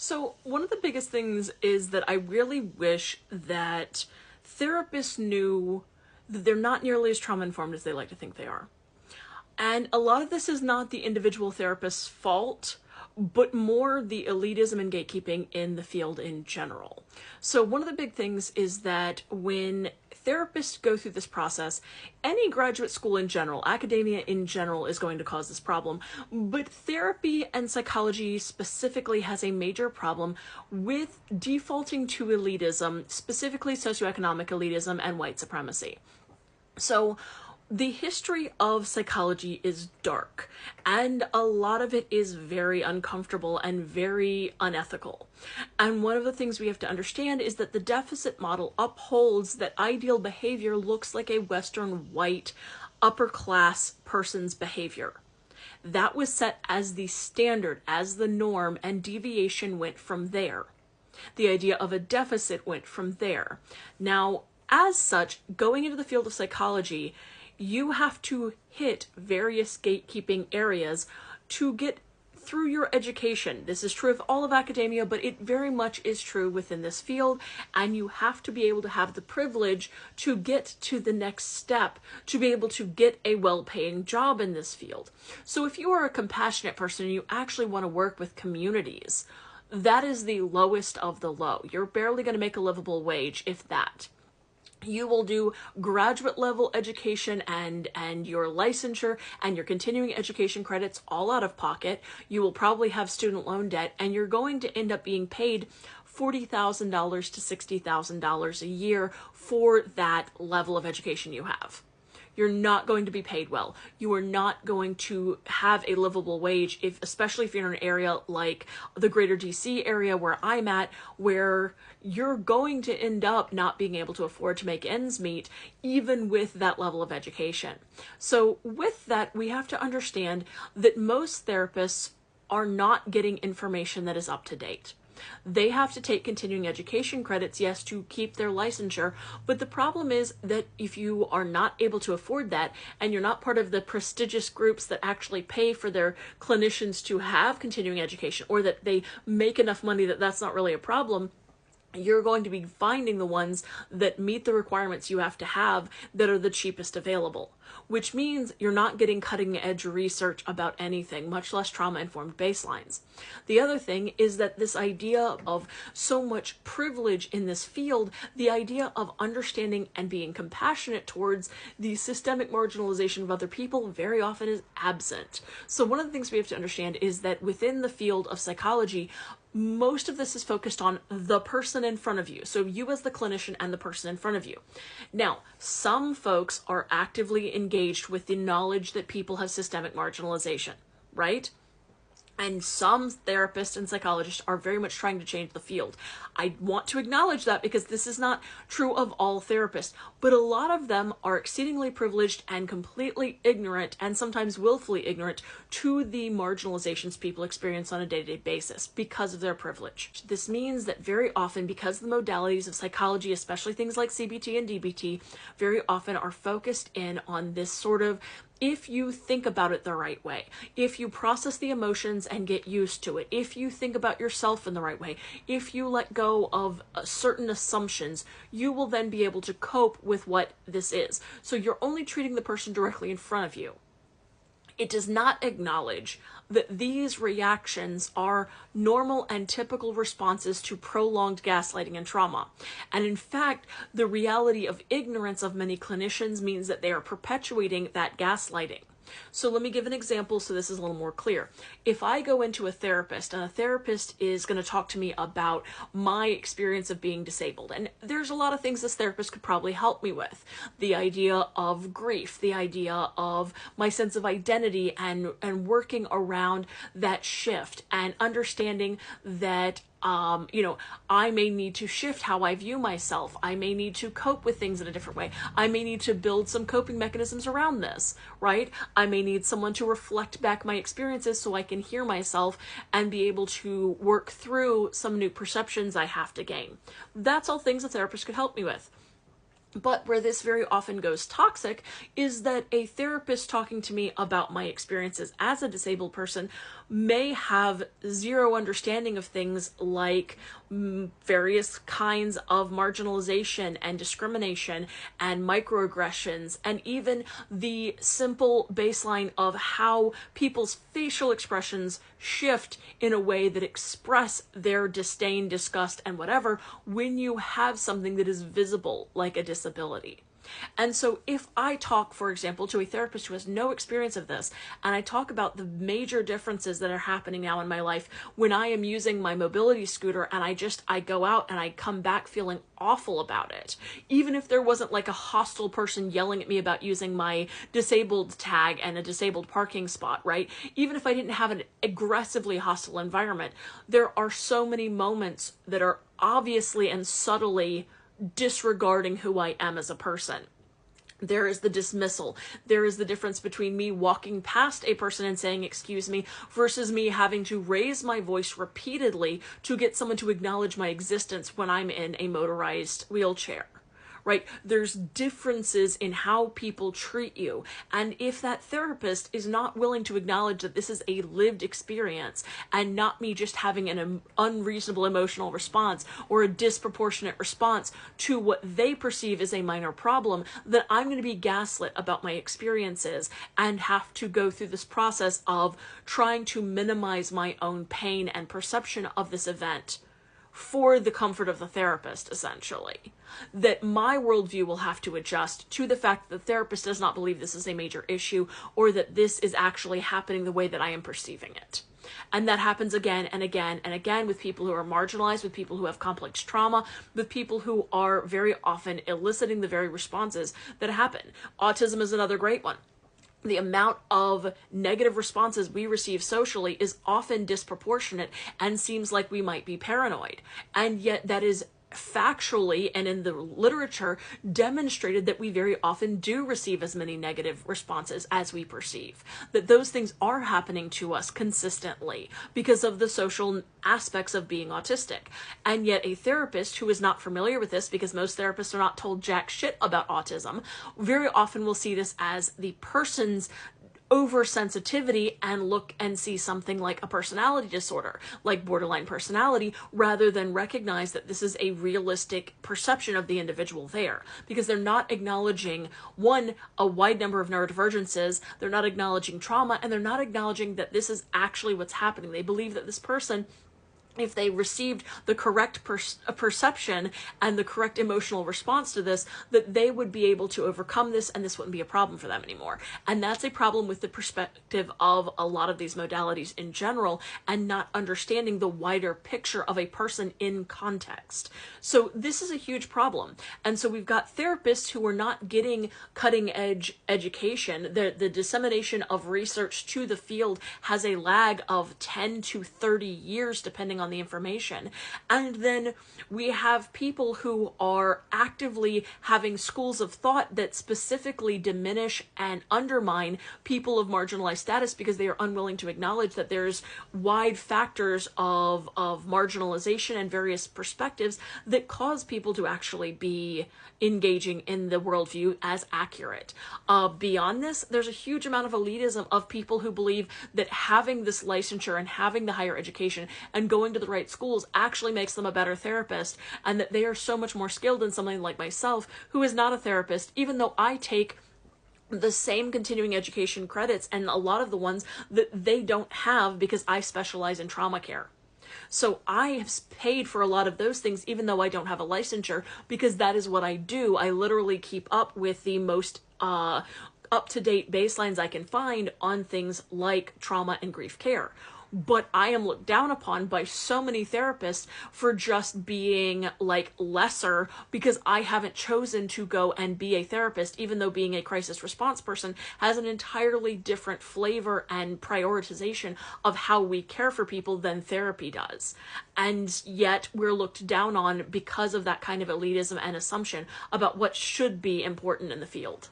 So, one of the biggest things is that I really wish that therapists knew that they're not nearly as trauma informed as they like to think they are. And a lot of this is not the individual therapist's fault, but more the elitism and gatekeeping in the field in general. So, one of the big things is that when therapists go through this process, any graduate school in general, academia in general, is going to cause this problem. But therapy and psychology specifically has a major problem with defaulting to elitism, specifically socioeconomic elitism and white supremacy. So, the history of psychology is dark, and a lot of it is very uncomfortable and very unethical. And one of the things we have to understand is that the deficit model upholds that ideal behavior looks like a Western white upper class person's behavior. That was set as the standard, as the norm, and deviation went from there. The idea of a deficit went from there. Now, as such, going into the field of psychology, you have to hit various gatekeeping areas to get through your education. This is true of all of academia, but it very much is true within this field, and you have to be able to have the privilege to get to the next step, to be able to get a well-paying job in this field. So if you are a compassionate person and you actually want to work with communities, that is the lowest of the low. You're barely going to make a livable wage, if that. You will do graduate level education and your licensure and your continuing education credits all out of pocket. You will probably have student loan debt, and you're going to end up being paid $40,000 to $60,000 a year for that level of education you have. You're not going to be paid well. You are not going to have a livable wage, especially if you're in an area like the greater DC area where I'm at, where you're going to end up not being able to afford to make ends meet, even with that level of education. So with that, we have to understand that most therapists are not getting information that is up to date. They have to take continuing education credits, yes, to keep their licensure, but the problem is that if you are not able to afford that, and you're not part of the prestigious groups that actually pay for their clinicians to have continuing education, or that they make enough money that that's not really a problem, you're going to be finding the ones that meet the requirements you have to have that are the cheapest available, which means you're not getting cutting edge research about anything, much less trauma informed baselines. The other thing is that this idea of so much privilege in this field, the idea of understanding and being compassionate towards the systemic marginalization of other people, very often is absent. So one of the things we have to understand is that within the field of psychology, most of this is focused on the person in front of you. So you as the clinician and the person in front of you. Now, some folks are actively engaged with the knowledge that people have systemic marginalization, right? And some therapists and psychologists are very much trying to change the field. I want to acknowledge that because this is not true of all therapists, but a lot of them are exceedingly privileged and completely ignorant, and sometimes willfully ignorant, to the marginalizations people experience on a day-to-day basis because of their privilege. This means that very often, because the modalities of psychology, especially things like CBT and DBT, very often are focused in on this sort of, if you think about it the right way, if you process the emotions and get used to it, if you think about yourself in the right way, if you let go of certain assumptions, you will then be able to cope with what this is. So you're only treating the person directly in front of you. It does not acknowledge that these reactions are normal and typical responses to prolonged gaslighting and trauma. And in fact, the reality of ignorance of many clinicians means that they are perpetuating that gaslighting. So let me give an example so this is a little more clear. If I go into a therapist and a therapist is going to talk to me about my experience of being disabled, and there's a lot of things this therapist could probably help me with. The idea of grief, the idea of my sense of identity, and working around that shift and understanding that I may need to shift how I view myself. I may need to cope with things in a different way. I may need to build some coping mechanisms around this, right? I may need someone to reflect back my experiences so I can hear myself and be able to work through some new perceptions I have to gain. That's all things a therapist could help me with. But where this very often goes toxic is that a therapist talking to me about my experiences as a disabled person may have zero understanding of things like various kinds of marginalization and discrimination and microaggressions, and even the simple baseline of how people's facial expressions shift in a way that express their disdain, disgust, and whatever when you have something that is visible like a disability. And so if I talk, for example, to a therapist who has no experience of this, and I talk about the major differences that are happening now in my life when I am using my mobility scooter and I go out and I come back feeling awful about it, even if there wasn't like a hostile person yelling at me about using my disabled tag and a disabled parking spot, right? Even if I didn't have an aggressively hostile environment, there are so many moments that are obviously and subtly disregarding who I am as a person. There is the dismissal. There is the difference between me walking past a person and saying, "Excuse me," versus me having to raise my voice repeatedly to get someone to acknowledge my existence when I'm in a motorized wheelchair. Right? There's differences in how people treat you. And if that therapist is not willing to acknowledge that this is a lived experience and not me just having an unreasonable emotional response or a disproportionate response to what they perceive as a minor problem, then I'm going to be gaslit about my experiences and have to go through this process of trying to minimize my own pain and perception of this event for the comfort of the therapist, essentially. That my worldview will have to adjust to the fact that the therapist does not believe this is a major issue or that this is actually happening the way that I am perceiving it. And that happens again and again and again with people who are marginalized, with people who have complex trauma, with people who are very often eliciting the very responses that happen. Autism is another great one. The amount of negative responses we receive socially is often disproportionate and seems like we might be paranoid. And yet that is factually and in the literature demonstrated that we very often do receive as many negative responses as we perceive. That those things are happening to us consistently because of the social aspects of being autistic. And yet a therapist who is not familiar with this, because most therapists are not told jack shit about autism, very often will see this as the person's oversensitivity and look and see something like a personality disorder, like borderline personality, rather than recognize that this is a realistic perception of the individual there. Because they're not acknowledging, one, a wide number of neurodivergences, they're not acknowledging trauma, and they're not acknowledging that this is actually what's happening. They believe that this person, if they received the correct perception and the correct emotional response to this, that they would be able to overcome this and this wouldn't be a problem for them anymore. And that's a problem with the perspective of a lot of these modalities in general and not understanding the wider picture of a person in context. So this is a huge problem. And so we've got therapists who are not getting cutting edge education. The dissemination of research to the field has a lag of 10 to 30 years depending on the information. And then we have people who are actively having schools of thought that specifically diminish and undermine people of marginalized status because they are unwilling to acknowledge that there's wide factors of marginalization and various perspectives that cause people to actually be engaging in the worldview as accurate. Beyond this, there's a huge amount of elitism of people who believe that having this licensure and having the higher education and going to the right schools actually makes them a better therapist, and that they are so much more skilled than somebody like myself who is not a therapist, even though I take the same continuing education credits and a lot of the ones that they don't have because I specialize in trauma care. So I have paid for a lot of those things even though I don't have a licensure, because that is what I do. I literally keep up with the most up-to-date baselines I can find on things like trauma and grief care. But I am looked down upon by so many therapists for just being like lesser because I haven't chosen to go and be a therapist, even though being a crisis response person has an entirely different flavor and prioritization of how we care for people than therapy does. And yet we're looked down on because of that kind of elitism and assumption about what should be important in the field.